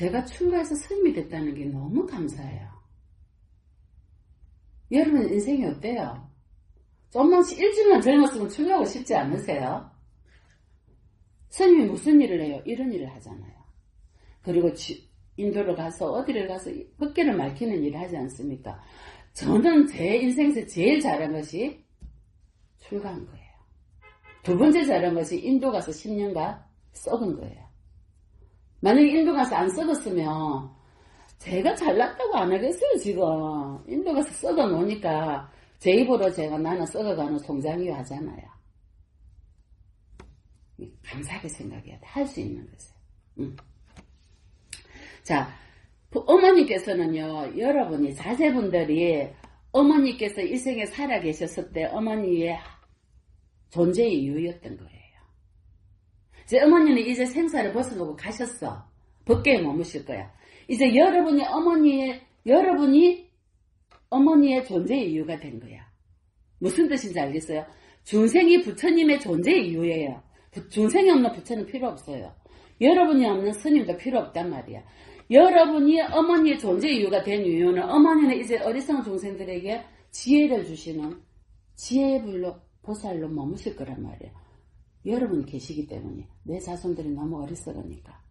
제가 출가해서 스님이 됐다는 게 너무 감사해요. 여러분 인생이 어때요? 좀만 일주일만 젊었으면 출가하고 싶지 않으세요? 스님이 무슨 일을 해요? 이런 일을 하잖아요. 그리고 인도를 가서 어디를 가서 헛개를 밝히는 일을 하지 않습니까? 저는 제 인생에서 제일 잘한 것이 출가한 거예요. 두 번째 잘한 것이 인도 가서 10년간 썩은 거예요. 만약에 인도 가서 안 썩었으면 제가 잘났다고 안 하겠어요. 지금 인도 가서 썩어 놓으니까 제 입으로 제가 나는 썩어가는 송장이요 하잖아요. 감사하게 생각해야 돼. 할 수 있는 것을. 자, 어머니께서는요, 여러분이 자제분들이 어머니께서 이 생에 살아 계셨을 때 어머니의 존재의 이유였던 거예요. 이제 어머니는 이제 생사를 벗어놓고 가셨어. 법계에 머무실 거야. 이제 여러분이 어머니의 존재의 이유가 된 거야. 무슨 뜻인지 알겠어요? 중생이 부처님의 존재의 이유예요. 중생이 없는 부처는 필요 없어요. 여러분이 없는 스님도 필요 없단 말이야. 여러분이 어머니의 존재의 이유가 된 이유는 어머니는 이제 어리석은 중생들에게 지혜를 주시는 지혜의 불로 보살로 머무실 거란 말이에요. 여러분이 계시기 때문에 내 자손들이 너무 어리석으니까.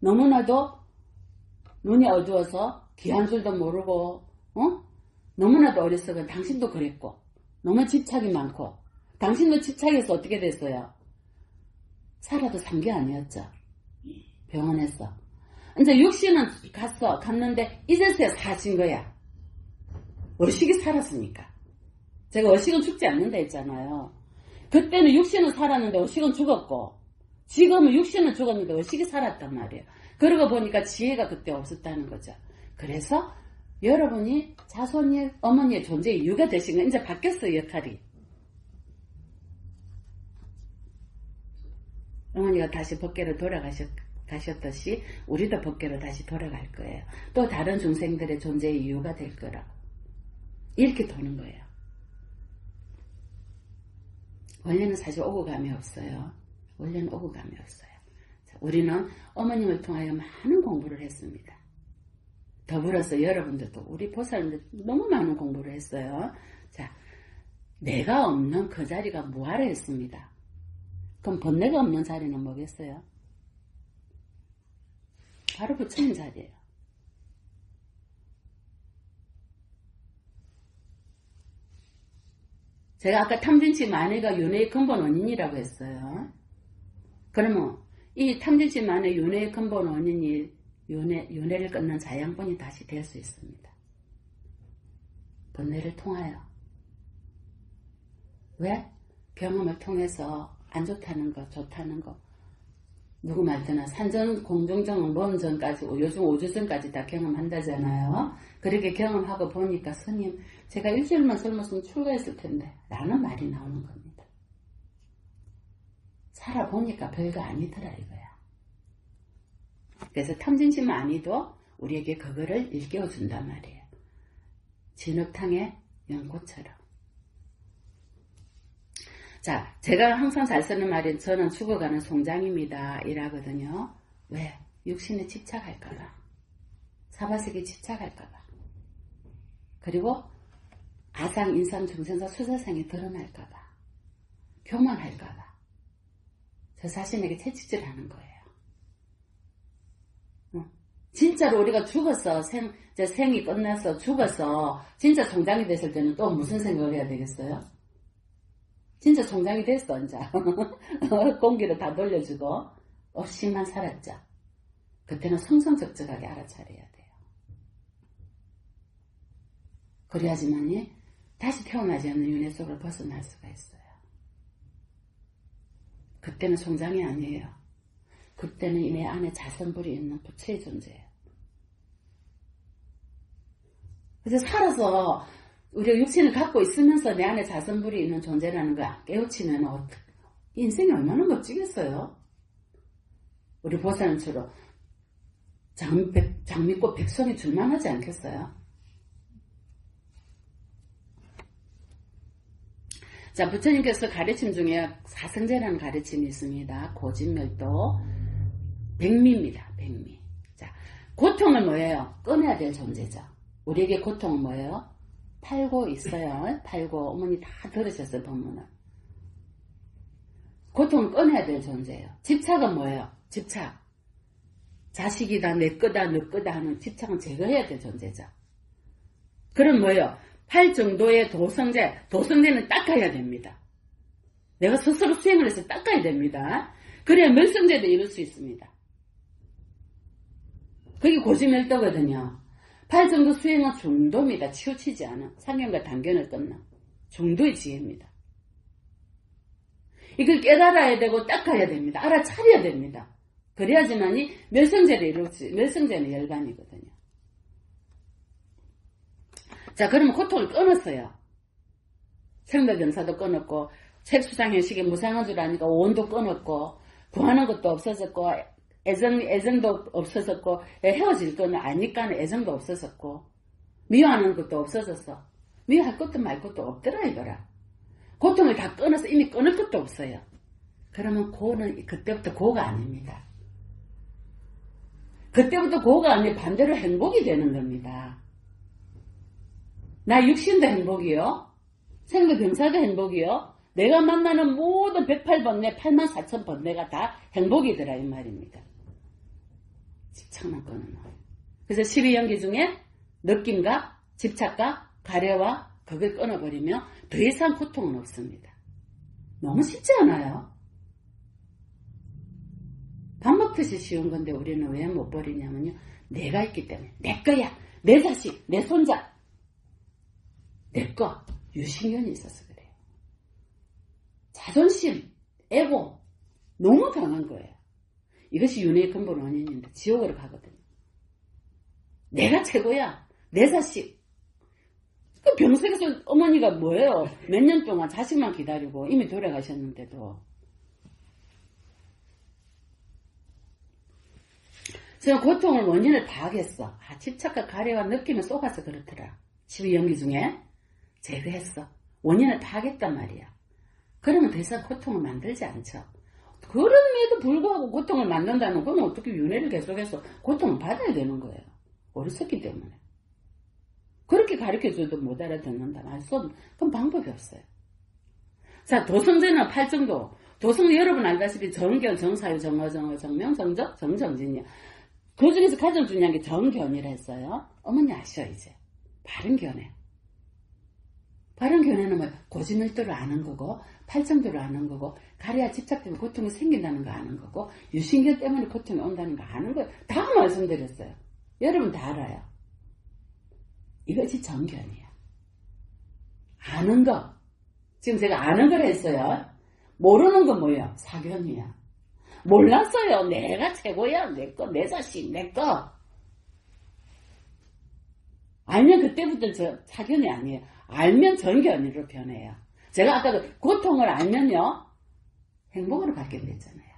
너무나도 눈이 어두워서 귀한 줄도 모르고 너무나도 어리석은 당신도 그랬고 너무 집착이 많고 당신도 집착해서 어떻게 됐어요? 살아도 산 게 아니었죠. 병원에서. 이제 육신은 갔는데 이제서야 사신 거야. 의식이 살았으니까. 제가 의식은 죽지 않는다 했잖아요. 그때는 육신은 살았는데 의식은 죽었고 지금은 육신은 죽었는데 의식이 살았단 말이에요. 그러고 보니까 지혜가 그때 없었다는 거죠. 그래서 여러분이 자손이 어머니의 존재의 이유가 되신 건 이제 바뀌었어요. 역할이. 어머니가 다시 법계로 돌아가셨듯이 우리도 법계로 다시 돌아갈 거예요. 또 다른 중생들의 존재의 이유가 될 거라고. 이렇게 도는 거예요. 원래는 사실 오고 감이 없어요. 원래는 오고 감이 없어요. 자, 우리는 어머님을 통하여 많은 공부를 했습니다. 더불어서 여러분들도 우리 보살님들 너무 많은 공부를 했어요. 자, 내가 없는 그 자리가 뭐하러 했습니다. 그럼 번뇌가 없는 자리는 뭐겠어요? 바로 부처님 자리예요. 제가 아까 탐진치 만회가 윤회의 근본 원인이라고 했어요. 그러면 이 탐진치 만회 윤회의 근본 원인이 윤회를 끊는 자양분이 다시 될 수 있습니다. 번뇌를 통하여. 왜? 경험을 통해서 안 좋다는 거, 좋다는 거. 누구 말드나 산전, 공중전, 론전까지, 요즘 오주전까지 다 경험한다잖아요. 그렇게 경험하고 보니까 스님, 제가 일주일만 젊었으면 출가했을 텐데 라는 말이 나오는 겁니다. 살아보니까 별거 아니더라 이거야. 그래서 탐진치만이도 우리에게 그거를 일깨워준단 말이에요. 진흙탕의 연꽃처럼. 자, 제가 항상 잘 쓰는 말은 저는 죽어가는 송장입니다. 이라거든요. 왜? 육신에 집착할까봐. 사바세계에 집착할까봐. 그리고 아상, 인상, 중생사, 수사상에 드러날까봐. 교만할까봐. 저 자신에게 채찍질하는 거예요. 진짜로 우리가 죽어서 생이 끝나서 죽어서 진짜 송장이 됐을 때는 또 무슨 생각을 해야 되겠어요? 진짜 송장이 됐어, 이제. 공기를 다 돌려주고, 없이만 살았죠. 그때는 성성적적하게 알아차려야 돼요. 그래야지만이 다시 태어나지 않는 윤회 속을 벗어날 수가 있어요. 그때는 송장이 아니에요. 그때는 내 안에 자성불이 있는 부처의 존재예요. 그래서 살아서 우리가 육신을 갖고 있으면서 내 안에 자성불이 있는 존재라는 거 깨우치면 인생이 얼마나 멋지겠어요? 우리 보살님처럼 장미꽃 백송이 줄만하지 않겠어요? 자, 부처님께서 가르침 중에 사성제라는 가르침이 있습니다. 고진멸도 백미입니다. 고통은 뭐예요? 끊어야 될 존재죠. 우리에게 고통은 뭐예요? 팔고 있어요. 팔고 어머니 다 들으셨어요. 법문을. 고통은 끊어야 될 존재예요. 집착은 뭐예요? 집착. 자식이다, 내 거다, 너 거다 하는 집착은 제거해야 될 존재죠. 그럼 뭐예요? 팔 정도의 도성제는 닦아야 됩니다. 내가 스스로 수행을 해서 닦아야 됩니다. 그래야 멸성제도 이룰 수 있습니다. 그게 고지멸도거든요. 팔 정도 수행은 중도입니다. 치우치지 않은 상견과 단견을 끊는 중도의 지혜입니다. 이걸 깨달아야 되고 닦아야 됩니다. 알아차려야 됩니다. 그래야지만이 멸성제를 이룰 수, 멸성제는 열반이거든요. 자, 그러면 고통을 끊었어요. 생도경사도 끊었고, 색수상현식의 무상한 줄 아니까 오온도 끊었고, 구하는 것도 없어졌고, 애정도 없어졌고, 헤어질 거는 아니까 애정도 없어졌고, 미워하는 것도 없어졌어. 미워할 것도 말 것도 없더라, 이거라. 고통을 다 끊어서 이미 끊을 것도 없어요. 그러면 고는 그때부터 고가 아닙니다. 그때부터 고가 아니고 반대로 행복이 되는 겁니다. 나 육신도 행복이요. 생도병사도 행복이요. 내가 만나는 모든 108번뇌, 84,000번뇌가 다 행복이더라 이 말입니다. 집착만 끊는 거예요. 그래서 12연기 중에 느낌과 집착과 가려와 그걸 끊어버리면 더 이상 고통은 없습니다. 너무 쉽지 않아요? 밥 먹듯이 쉬운 건데 우리는 왜 못 버리냐면요. 내가 있기 때문에. 내 거야. 내 자식, 내 손자. 내 거. 유신견이 있어서 그래요. 자존심, 에고 너무 강한 거예요. 이것이 윤회의 근본 원인인데 지옥으로 가거든요. 내가 최고야. 내 자식. 그 병석에서 어머니가 뭐예요? 몇 년 동안 자식만 기다리고 이미 돌아가셨는데도. 저는 고통을 원인을 다 하겠어. 집착과 가려와 느낌을 쏟아서 그렇더라. 12연기 중에 제거했어. 원인을 다 하겠단 말이야. 그러면 더 이상 고통을 만들지 않죠. 그럼에도 불구하고 고통을 만든다면 그러면 어떻게 윤회를 계속해서 고통을 받아야 되는 거예요. 어렸었기 때문에. 그렇게 가르쳐줘도 못 알아듣는다. 알 수 없는. 그럼 방법이 없어요. 자, 도성제는 8정도. 도성제 여러분 알다시피 정견, 정사유, 정어, 정명, 정적, 정정진이요. 그 중에서 가장 중요한 게 정견이라 했어요. 어머니 아셔 이제. 바른 견해. 바른 견해는 뭐 고지밀도를 아는 거고, 팔정도를 아는 거고, 가래와 집착 때문에 고통이 생긴다는 거 아는 거고, 유신견 때문에 고통이 온다는 거 아는 거예요. 다 말씀드렸어요. 여러분 다 알아요. 이것이 정견이야. 아는 거. 지금 제가 아는 걸 했어요. 모르는 건 뭐예요? 사견이야. 몰랐어요. 내가 최고야. 내 거, 내 자식, 내 거. 알면 그때부터 사견이 아니에요. 알면 정견으로 변해요. 제가 아까도 고통을 알면요. 행복으로 바뀌게 됐잖아요.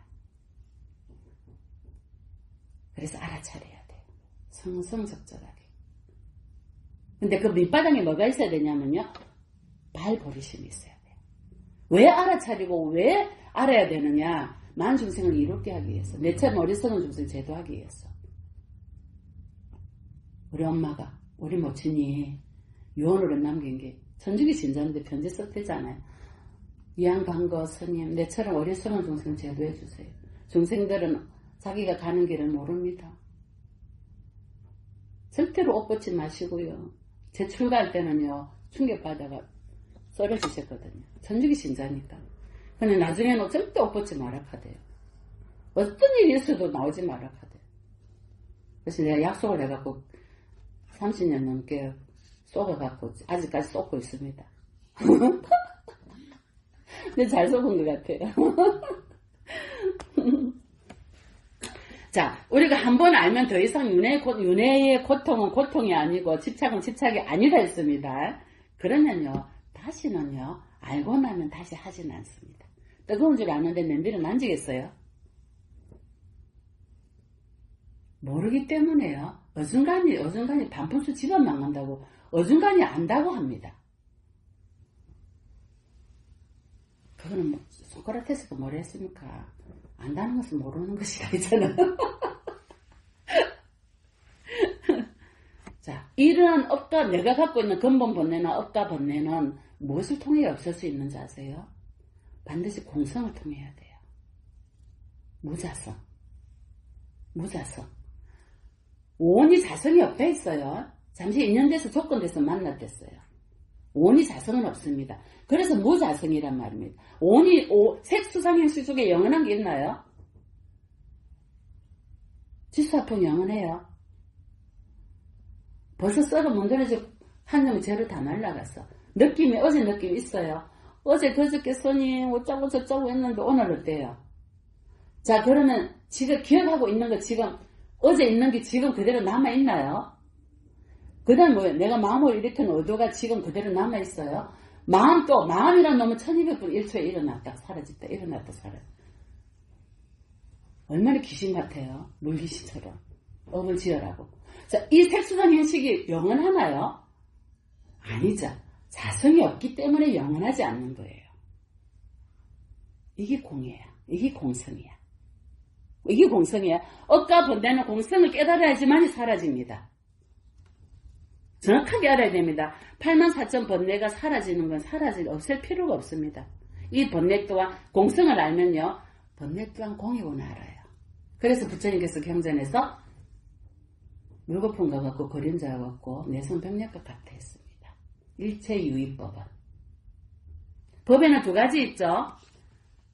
그래서 알아차려야 돼요. 성성적절하게. 근데 그 밑바닥에 뭐가 있어야 되냐면요. 발버리심이 있어야 돼요. 왜 알아차리고 왜 알아야 되느냐. 만중생을 이롭게 하기 위해서. 내처럼 어리석은 중생 제도하기 위해서. 우리 엄마가 우리 모친이 유언으로 남긴 게 천주기 신자인데 편지 썼대잖아요. 이양반거 스님 내처럼 어리석은 중생 제도해 주세요. 중생들은 자기가 가는 길을 모릅니다. 절대로 옷 벗지 마시고요. 제 출가할 때는요. 충격받아가 썰어주셨거든요. 천주기 신자니까. 근데 나중에는 절대 옷 벗지 마라 하대요. 어떤 일이 있어도 나오지 마라 하대요. 그래서 내가 약속을 해갖고 30년 넘게 쏘아갖고 아직까지 쏘고 있습니다. 근데 잘 쏘은 것 같아요. 자, 우리가 한 번 알면 더 이상 윤회의 고통은 고통이 아니고 집착은 집착이 아니라 했습니다. 그러면요, 다시는요, 알고 나면 다시 하진 않습니다. 뜨거운 줄 아는데 냄비를 만지겠어요? 모르기 때문에요. 어중간히 반푼수 집안 망한다고, 어중간히 안다고 합니다. 그거는 뭐, 소크라테스가 뭐라 했습니까? 안다는 것은 모르는 것이다, 있잖아요. 자, 이러한 업과 내가 갖고 있는 근본 번뇌나 업과 번뇌는 무엇을 통해 없앨 수 있는지 아세요? 반드시 공성을 통해야 돼요. 무자성. 무자성. 오온이 자성이 없다 했어요. 잠시 인연돼서 조건돼서 만났댔어요. 오온이 자성은 없습니다. 그래서 무자성이란 말입니다. 오온이 색수상행식 속에 영원한 게 있나요? 지수화풍 영원해요. 벌써 썰어 문드러지고 한 놈이 죄로 다 날라갔어. 느낌이 어제 느낌 있어요. 어제 그저께 손님 어쩌고 저쩌고 했는데 오늘 어때요? 자, 그러면 지금 기억하고 있는 거 지금 어제 있는 게 지금 그대로 남아있나요? 그 다음 뭐예요? 내가 마음을 일으킨 의도가 지금 그대로 남아있어요? 마음이란 놈은 1200분 1초에 일어났다 사라졌다 일어났다 사라졌다. 얼마나 귀신 같아요? 물귀신처럼. 업을 지어라고. 자, 이 색수상 형식이 영원하나요? 아니죠. 자성이 없기 때문에 영원하지 않는 거예요. 이게 공이에요. 이게 공성이야. 이게 공성이야. 업과 번뇌는 공성을 깨달아야지만이 사라집니다. 정확하게 알아야 됩니다. 84,000 번뇌가 사라지는 건 없앨 필요가 없습니다. 이 번뇌 또한 공성을 알면요. 번뇌 또한 공이구나 알아요. 그래서 부처님께서 경전에서 물거품과 같고 그림자와 같고 내성병력과 같아 했습니다. 일체유의법은. 법에는 두 가지 있죠.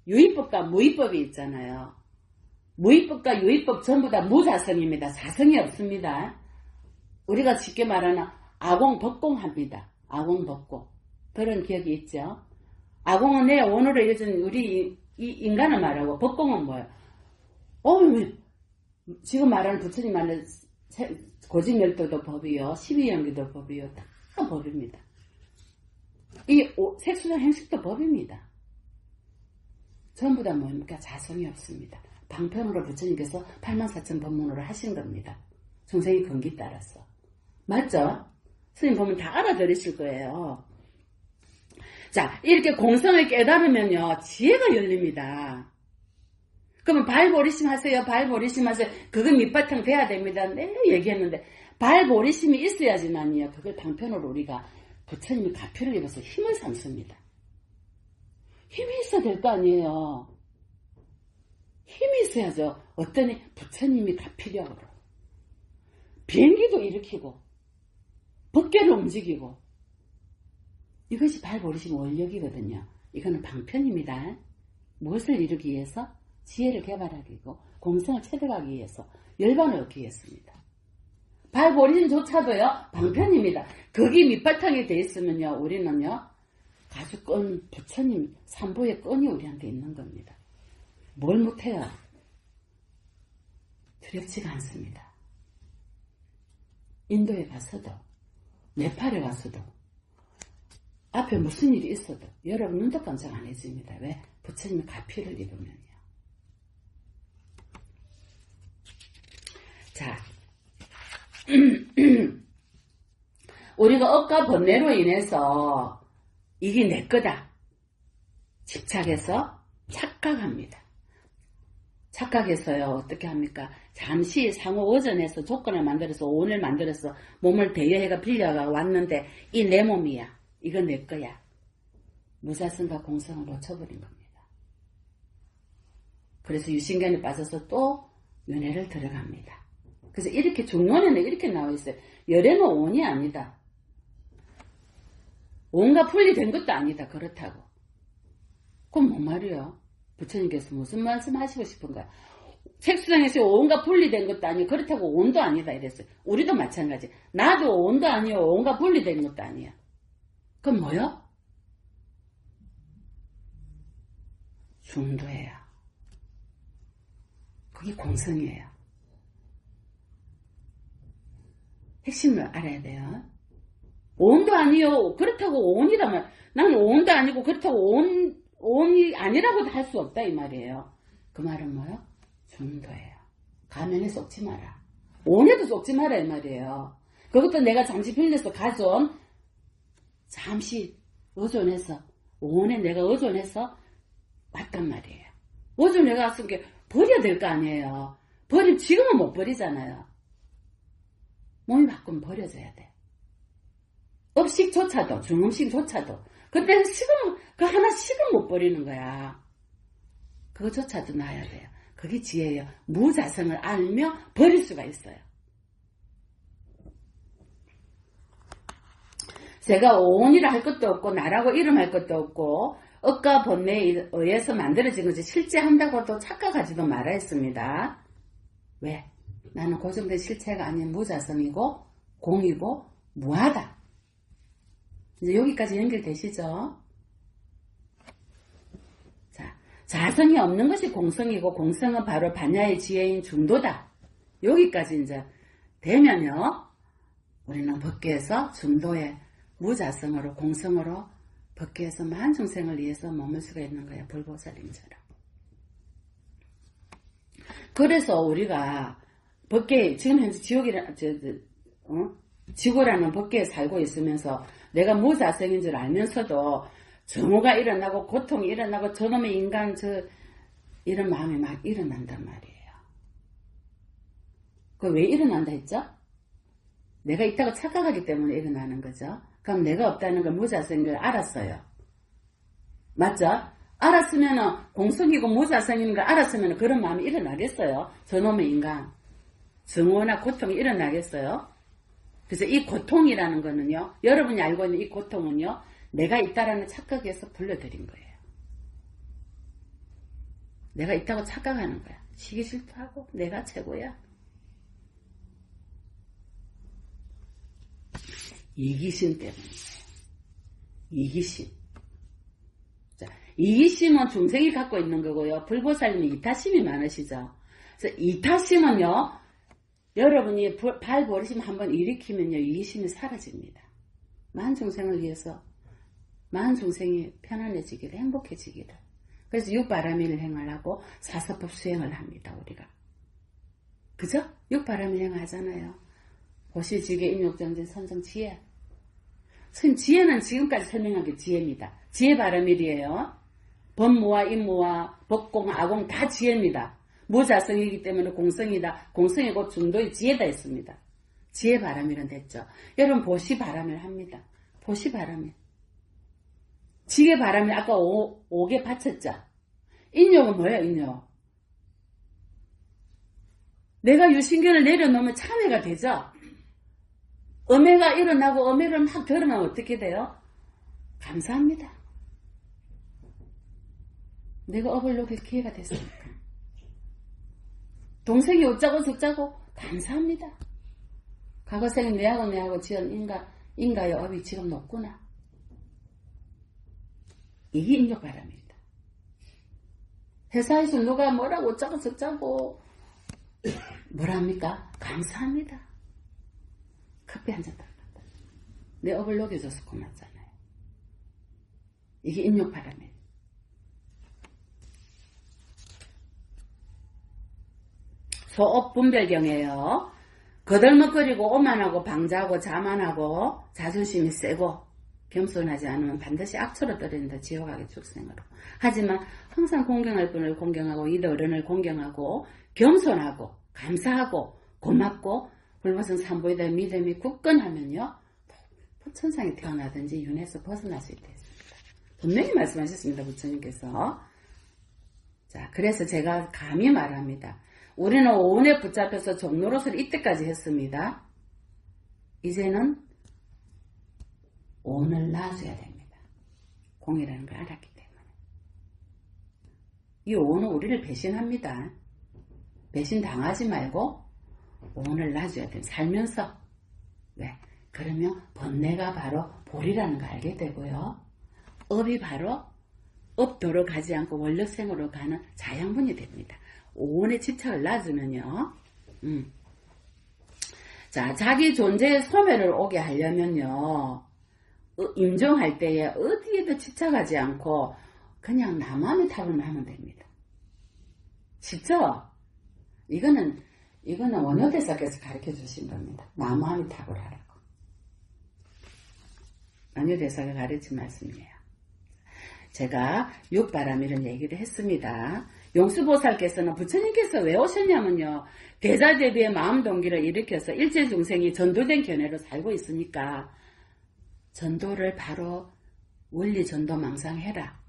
유의법과 무의법이 있잖아요. 무의법과 유의법 전부 다 무자성입니다. 자성이 없습니다. 우리가 쉽게 말하는 아공법공합니다. 아공법공. 그런 기억이 있죠. 아공은 내 원어로 이어진 우리 이 인간을 말하고 법공은 뭐예요? 지금 말하는 부처님 말하는 고집멸도도 법이요. 12연기도 법이요. 다 법입니다. 이 색수상 행식도 법입니다. 전부 다 뭡니까? 자성이 없습니다. 방편으로 부처님께서 84,000 법문으로 하신 겁니다. 중생의 근기 따라서. 맞죠? 스님 보면 다 알아들으실 거예요. 자, 이렇게 공성을 깨달으면요. 지혜가 열립니다. 그러면 발보리심 하세요. 발보리심 하세요. 그거 밑바탕 돼야 됩니다. 네, 얘기했는데 발보리심이 있어야지만요. 그걸 방편으로 우리가 부처님이 가피를 입어서 힘을 삼습니다. 힘이 있어야 될 거 아니에요. 힘이 있어야죠. 어떠니 부처님이 가피력으로 비행기도 일으키고 법계를 움직이고 이것이 발보리심 원력이거든요. 이거는 방편입니다. 무엇을 이루기 위해서? 지혜를 개발하기고 공성을 체득하기 위해서 열반을 얻기 위해서입니다. 발보리심조차도요 방편입니다. 거기 밑바탕이 돼 있으면요 우리는요 아주 부처님 삼보의 끈이 우리한테 있는 겁니다. 뭘 못해요? 두렵지가 않습니다. 인도에 가서도 네팔에 가서도 앞에 무슨 일이 있어도 여러분 눈도 깜짝 안 해줍니다. 왜? 부처님의 가피를 입으면요. 자, 우리가 업과 번뇌로 인해서 이게 내 거다 집착해서 착각합니다. 착각해서요 어떻게 합니까? 잠시 상호 오전에서 조건을 만들어서 오늘 만들어서 몸을 대여해가 빌려가 왔는데 이 내 몸이야. 이거 내 거야. 무자성과 공성을 놓쳐버린 겁니다. 그래서 유신견에 빠져서 또 윤회를 들어갑니다. 그래서 이렇게 중론에는 이렇게 나와 있어요. 열애는 온이 아니다. 온과 분리된 것도 아니다. 그렇다고. 그럼 뭔 말이에요? 부처님께서 무슨 말씀 하시고 싶은가요? 색수상에서 온과 분리된 것도 아니고 그렇다고 온도 아니다 이랬어요. 우리도 마찬가지. 나도 온도 아니요. 온과 분리된 것도 아니야. 그럼 뭐요? 중도예요. 그게 공성이에요. 핵심을 알아야 돼요. 온도 아니요. 그렇다고 온이라면 나는 온도 아니고 그렇다고 온이 아니라고도 할 수 없다 이 말이에요. 그 말은 뭐요? 중도예요. 가면에 쏙지 마라. 온에도 쏙지 마라 이 말이에요. 그것도 내가 잠시 빌려서 가져온 잠시 의존해서 온에 내가 의존해서 왔단 말이에요. 의존해가 왔으면 버려야 될 거 아니에요. 버리면 지금은 못 버리잖아요. 몸이 바꾸면 버려져야 돼. 업식조차도, 중음식조차도. 그때는 식은, 그 하나 식은 못 버리는 거야. 그거조차도 놔야 돼요. 그게 지혜예요. 무자성을 알며 버릴 수가 있어요. 제가 오온이라 할 것도 없고 나라고 이름할 것도 없고 억과 번뇌에 의해서 만들어진 것이 실제 한다고도 착각하지도 말아야 했습니다. 왜? 나는 고정된 실체가 아닌 무자성이고 공이고 무하다. 이제 여기까지 연결되시죠? 자, 자성이 없는 것이 공성이고 공성은 바로 반야의 지혜인 중도다. 여기까지 이제 되면요. 우리는 법계에서 중도의 무자성으로 공성으로 법계에서 만중생을 위해서 머물 수가 있는 거예요. 불보살님처럼. 그래서 우리가 법계 지금 현재 지구라는 법계에 살고 있으면서 내가 무자성인 줄 알면서도 정오가 일어나고 고통이 일어나고 저놈의 인간 이런 마음이 막 일어난단 말이에요. 그 왜 일어난다 했죠? 내가 있다고 착각하기 때문에 일어나는 거죠. 그럼 내가 없다는 걸 무자성인 걸 알았어요. 맞죠? 알았으면 공성이고 무자성인 걸 알았으면 그런 마음이 일어나겠어요. 저놈의 인간. 증오나 고통이 일어나겠어요. 그래서 이 고통이라는 거는요. 여러분이 알고 있는 이 고통은요. 내가 있다라는 착각에서 불러들인 거예요. 내가 있다고 착각하는 거야. 시기 질투하고 내가 최고야. 이기심 때문이에요. 이기심. 자, 이기심은 중생이 갖고 있는 거고요. 불보살님이 이타심이 많으시죠. 그래서 이타심은요. 여러분이 발버리심 한번 일으키면요. 이기심이 사라집니다. 만중생을 위해서 만중생이 편안해지기를 행복해지기를. 그래서 육바라밀 행하려고 사서법 수행을 합니다. 우리가. 그죠? 육바라밀 행하잖아요. 고시지계 임욕정진 선성지혜. 지혜는 지금까지 설명한 게 지혜입니다. 지혜바라밀이에요. 법무와 임무와 법공, 아공 다 지혜입니다. 무자성이기 때문에 공성이다. 공성이 곧 중도의 지혜다 했습니다. 지혜바라밀은 됐죠. 여러분 보시바라밀 합니다. 보시바라밀. 지혜바라밀 아까 5개 바쳤죠. 인욕은 뭐예요? 인욕. 내가 유신견을 내려놓으면 참회가 되죠. 엄해가 일어나고 엄해를 막 드러나면 어떻게 돼요? 감사합니다. 내가 업을 녹일 기회가 됐으니까. 동생이 어쩌고 저쩌고 감사합니다. 과거생은 내하고 지은 인가의 업이 지금 높구나. 이게 인욕바람입니다. 회사에서 누가 뭐라고 어쩌고 저쩌고 뭐랍니까? 감사합니다. 커피 한잔 달랐다. 내 업을 녹여줘서 고맙잖아요. 이게 인욕바람이에요. 소업 분별경이에요. 거들먹거리고 오만하고 방자하고 자만하고 자존심이 세고 겸손하지 않으면 반드시 악초로 떨어진다. 지옥하게 축생으로. 하지만 항상 공경할 분을 공경하고 이들 어른을 공경하고 겸손하고 감사하고 고맙고 불보성 삼보에 대한 믿음이 굳건하면요. 천상에 태어나든지 윤회에서 벗어날 수 있다 했습니다. 분명히 말씀하셨습니다. 부처님께서. 자, 그래서 제가 감히 말합니다. 우리는 오운에 붙잡혀서 종로릇을 이때까지 했습니다. 이제는 오운을 놔줘야 됩니다. 공이라는 걸 알았기 때문에. 이 오운은 우리를 배신합니다. 배신당하지 말고 오운을 놔줘야 됩니다. 살면서. 왜? 그러면 번뇌가 바로 볼이라는 걸 알게 되고요. 업이 바로 업도로 가지 않고 원력생으로 가는 자양분이 됩니다. 오온의 집착을 놔주면요. 자, 자기 존재의 소멸을 오게 하려면요. 임종할 때에 어디에도 집착하지 않고 그냥 나만의 탑을 하면 됩니다. 쉽죠? 이거는 원효대사께서 가르쳐 주신 겁니다. 나무함이 탑을 하라고. 원효대사가 가르친 말씀이에요. 제가 육바람 이런 얘기를 했습니다. 용수보살께서는 부처님께서 왜 오셨냐면요. 대자대비의 마음 동기를 일으켜서 일체중생이 전도된 견해로 살고 있으니까 전도를 바로 원리 전도 망상해라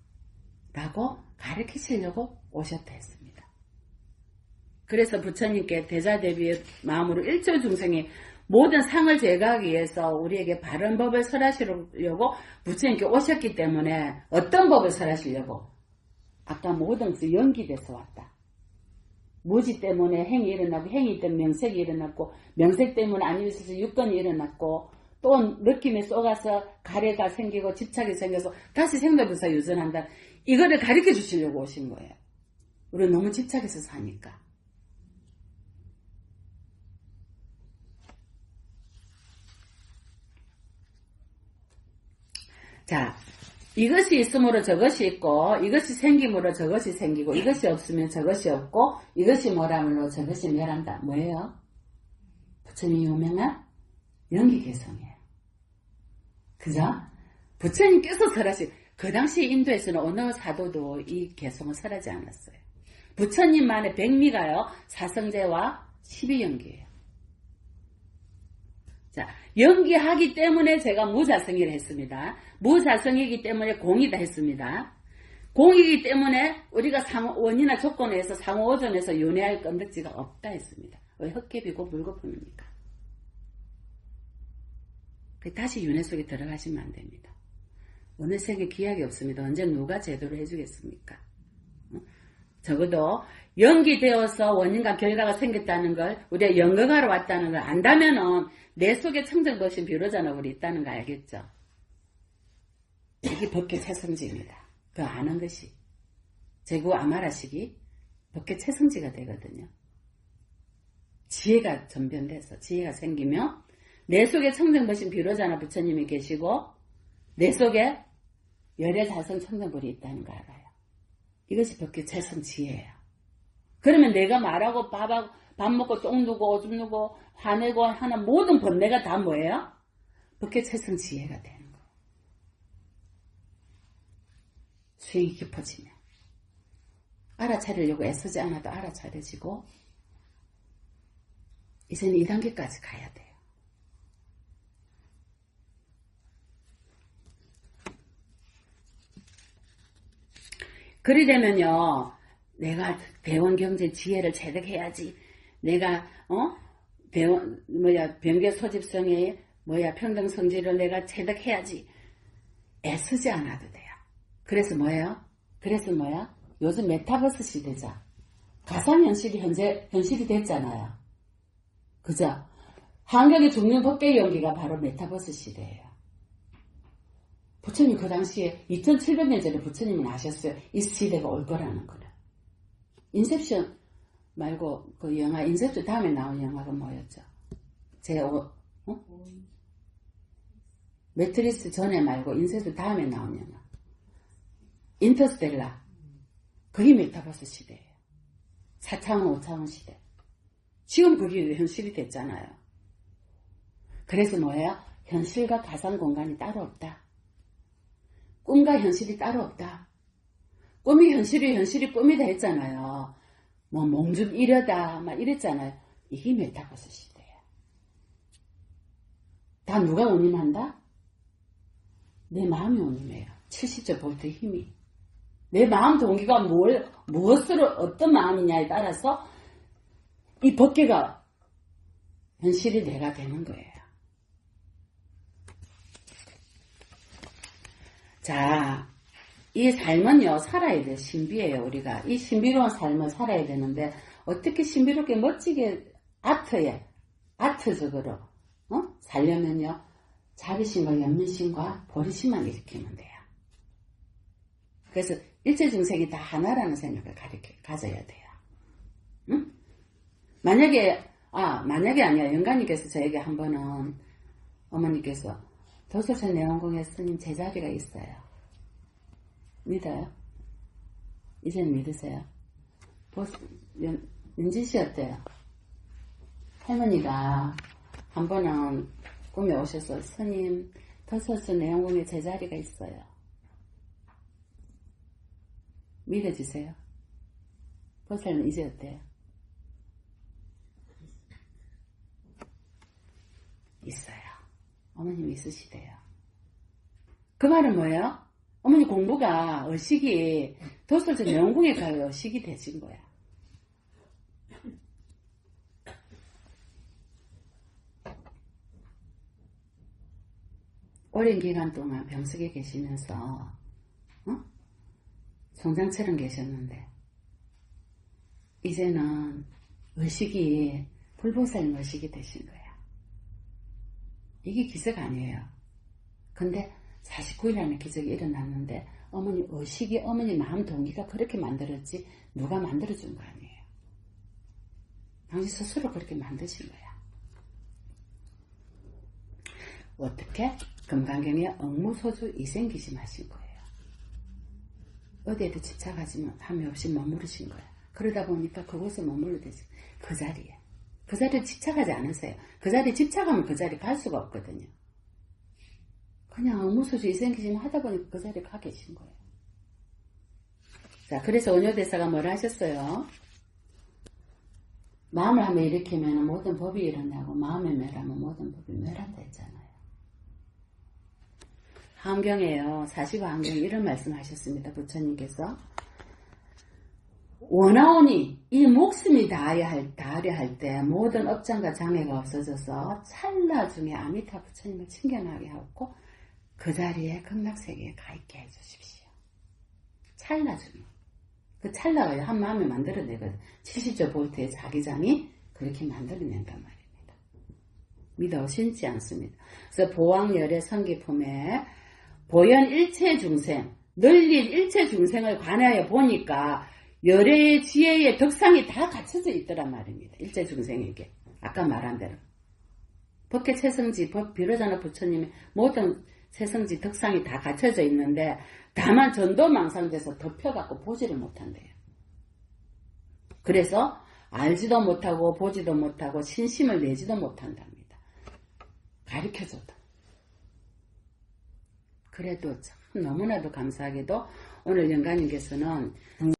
라고 가르치시려고 오셨다 했습니다. 그래서 부처님께 대자대비의 마음으로 일체중생이 모든 상을 제거하기 위해서 우리에게 바른 법을 설하시려고 부처님께 오셨기 때문에 어떤 법을 설하시려고? 아까 모든 것이 연기돼서 왔다. 무지 때문에 행이 일어나고 행위 때문에 명색이 일어났고 명색 때문에 안이 있어서 육건이 일어났고 또 느낌에 쏘가서 가래가 생기고 집착이 생겨서 다시 생로부사 유전한다. 이거를 가르쳐 주시려고 오신 거예요. 우리는 너무 집착해서 사니까. 자, 이것이 있으므로 저것이 있고 이것이 생김으로 저것이 생기고 이것이 없으면 저것이 없고 이것이 뭐라므로 저것이 멸한다. 뭐예요? 부처님이 유명한 연기개성이에요. 그죠? 부처님께서 설하신 그 당시 인도에서는 어느 사도도 이 개성을 설하지 않았어요. 부처님만의 백미가요. 사성제와 12연기예요. 자, 연기하기 때문에 제가 무자성이라 했습니다. 무자성이기 때문에 공이다 했습니다. 공이기 때문에 우리가 원이나 조건에서 상호오존에서 윤회할 건덕지가 없다 했습니다. 왜 헛개비고 물거품입니까? 다시 윤회 속에 들어가시면 안 됩니다. 어느 세계 기약이 없습니다. 언제 누가 제대로 해주겠습니까? 적어도 연기되어서 원인과 결과가 생겼다는 걸 우리가 연극하러 왔다는 걸 안다면은 내 속에 청정보신 비로자나불이 있다는 거 알겠죠? 이게 법계 최성지입니다. 그 아는 것이 제구 아마라식이 법계 최성지가 되거든요. 지혜가 전변돼서 지혜가 생기며 내 속에 청정보신 비로자나 부처님이 계시고 내 속에 열애자성 청정불이 있다는 거 알아요. 이것이 법계 최성지혜예요. 그러면 내가 말하고 밥 먹고 똥 누고 오줌 누고 화내고 하는 모든 번뇌가 다 뭐예요? 법계 최성지혜가 되는 거예요. 수행이 깊어지면 알아차리려고 애쓰지 않아도 알아차려지고 이제는 2단계까지 가야 돼요. 그러려면요, 내가 대원경제 지혜를 체득해야지. 내가 병계 소집성의 평등성질을 내가 체득해야지. 애쓰지 않아도 돼요. 그래서 뭐예요? 요즘 메타버스 시대죠. 가상현실이 현실이 됐잖아요. 그죠? 환경의 종류 법계의 연기가 바로 메타버스 시대예요. 부처님 그 당시에 2700년 전에 부처님은 아셨어요. 이 시대가 올 거라는 거를. 인셉션 말고 그 영화 인셉션 다음에 나온 영화가 뭐였죠? 매트리스 전에 말고 인셉션 다음에 나온 영화. 인터스텔라. 그게 메타버스 시대예요. 4차원 5차원 시대. 지금 그게 현실이 됐잖아요. 그래서 뭐예요? 현실과 가상 공간이 따로 없다. 꿈과 현실이 따로 없다. 꿈이 현실이 꿈이다 했잖아요. 몽준 이러다 막 이랬잖아요. 이게 메타버스 시대예요. 다 누가 운임한다? 내 마음이 운임해요. 70조 볼트 힘이. 내 마음 동기가 무엇으로 어떤 마음이냐에 따라서 이 법계가 현실이 내가 되는 거예요. 자, 이 삶은요, 살아야 돼요. 신비예요, 우리가. 이 신비로운 삶을 살아야 되는데, 어떻게 신비롭게 멋지게 아트적으로, 살려면요, 자비심과 연민심과 보리심만 일으키면 돼요. 그래서 일체중생이 다 하나라는 생각을 가져야 돼요. 응? 만약에 아니라 영가님께서 저에게 한 번은 어머니께서 도서천 내원공에 스님 제자리가 있어요. 믿어요? 이제는 믿으세요? 윤진 씨 어때요? 할머니가 한 번은 꿈에 오셔서 스님 도서천 내원공에 제자리가 있어요. 믿어지세요? 보살은 이제 어때요? 있어요. 어머님 있으시대요. 그 말은 뭐예요? 어머니 공부가 의식이 도솔전 영궁에 가요. 의식이 되신 거야. 오랜 기간 동안 병석에 계시면서 송장처럼 계셨는데 이제는 의식이 불보살님 의식이 되신 거야. 이게 기적 아니에요. 근데 49일이라는 기적이 일어났는데 어머니 의식이 어머니 마음 동기가 그렇게 만들었지 누가 만들어준 거 아니에요. 당신 스스로 그렇게 만드신 거야. 어떻게? 금강경에 억무소주 이생기심하신 거예요. 어디에도 집착하지만 함이 없이 머무르신 거예요. 그러다 보니까 그곳에 머물러 계세요. 그 자리에. 그 자리에 집착하지 않으세요. 그 자리에 집착하면 그 자리에 갈 수가 없거든요. 그냥 억무소주 이생기심 하다 보니까 그 자리에 가 계신 거예요. 자, 그래서 원효대사가 뭐라 하셨어요? 마음을 한번 일으키면 모든 법이 일어나고 마음에 멸하면 모든 법이 멸한다 했잖아요. 한경에요. 45한경에 이런 말씀 하셨습니다. 부처님께서 원하오니 이 목숨이 다하려 할 때 모든 업장과 장애가 없어져서 찰나 중에 아미타 부처님을 친견하게 하고 그 자리에 극락세계에 가 있게 해주십시오. 찰나 중에. 그 찰나가 한 마음에 만들어내거든. 70조 볼트의 자기장이 그렇게 만들어낸단 말입니다. 믿어 신지 않습니다. 그래서 보왕열의 성기품에 보현 일체 중생, 널린 일체 중생을 관하여 보니까 열의 지혜의 덕상이 다 갖춰져 있더란 말입니다. 일체 중생에게. 아까 말한 대로. 법계 최성지, 비로자나 부처님의 모든 최성지 덕상이 다 갖춰져 있는데 다만 전도망상돼서 덮여갖고 보지를 못한대요. 그래서 알지도 못하고 보지도 못하고 신심을 내지도 못한답니다. 가르쳐줘도. 그래도 참 너무나도 감사하게도 오늘 영가님께서는